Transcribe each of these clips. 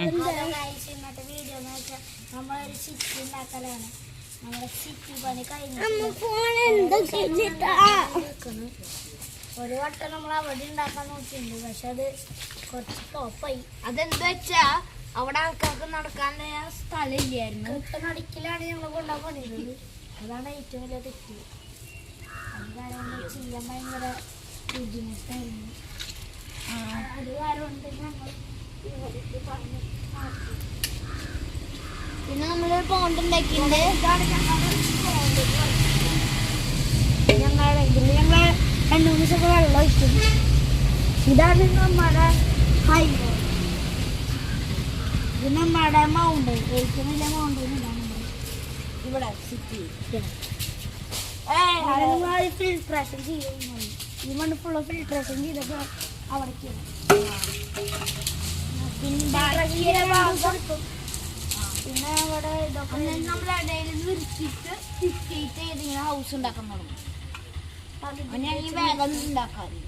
ഇന്നത്തെ വീഡിയോ എന്ന് വെച്ചാൽ നമ്മളൊരു സിറ്റി ഉണ്ടാക്കലാണ്. നമ്മുടെ സിറ്റി പണി കഴിഞ്ഞു. ഒരു വട്ടം നമ്മൾ അവിടെ ഉണ്ടാക്കാൻ നോക്കിയിട്ടുണ്ട്, പക്ഷെ അത് കുറച്ച് ടോപ്പായി. അതെന്താ വെച്ചാ അവിടെ ആൾക്കാർക്ക് നടക്കാൻ സ്ഥലം ഇല്ലായിരുന്നു. നടുക്കിലാണ് ഞങ്ങൾ കൊണ്ടാൻ പണിയുന്നത്. അതാണ് ഏറ്റവും വലിയ തെറ്റ്. അത് കാരണം ചെയ്യാൻ ഭയങ്കര ബുദ്ധിമുട്ടായിരുന്നു. അത് കാരണം കൊണ്ട് ഞങ്ങൾ ഇവർക്ക് പറഞ്ഞ് മാറ്റി. പിന്നെ നമ്മളൊരു പോണ്ട് ഉണ്ടാക്കിയിട്ടുണ്ട്. ഇതാണ് ഞങ്ങളുടെ പോണ്ട്. ഞങ്ങളുടെ ഇതിൽ ഞങ്ങൾ 2 ദിവസമൊക്കെ വെള്ളം ഒഴിക്കും. ഇതാണ് നമ്മുടെ ഹൈവേ. ഇത് നമ്മുടെ മൗണ്ട്, ഏറ്റവും വലിയ മൗണ്ടൻ ഇതാണ് ഇവിടെ സിറ്റി. ഫിൽട്രേഷൻ ചെയ്യും. ഈ മണ്ണ് ഫുള്ള് ഫിൽട്രേഷൻ ചെയ്തപ്പോൾ അവിടേക്ക് പിന്നെ അവിടെ ഇതൊക്കെ നമ്മൾ ഇടയിൽ നിർത്തിയിട്ട് ഫിറ്റ് ചെയ്തിങ്ങനെ ഹൗസ് ഉണ്ടാക്കാൻ തുടങ്ങും. വേഗം ഉണ്ടാക്കാറ്.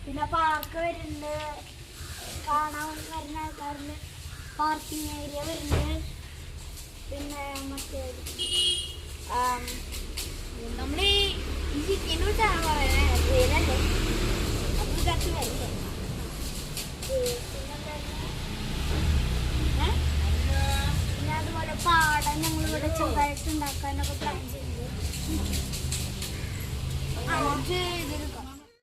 പിന്നെ പാർക്ക് വരുന്നുണ്ട്, കാണാൻ വരുന്ന ആൾക്കാരിന് പാർക്കിംഗ് ഏരിയ വരുന്നുണ്ട്. പിന്നെ മറ്റേ നമ്മൾ ഈ സിറ്റിനെ കുറിച്ചാണ് പറയുന്നത്, പേരല്ലേ അത് കുറച്ച് വരില്ലേ. പിന്നെ അതുപോലെ പാടം ഞങ്ങളിവിടെ ചെറുതായിട്ട് ഉണ്ടാക്കാനൊക്കെ പ്ലാൻ ചെയ്യുന്നത്. ഇതിൽ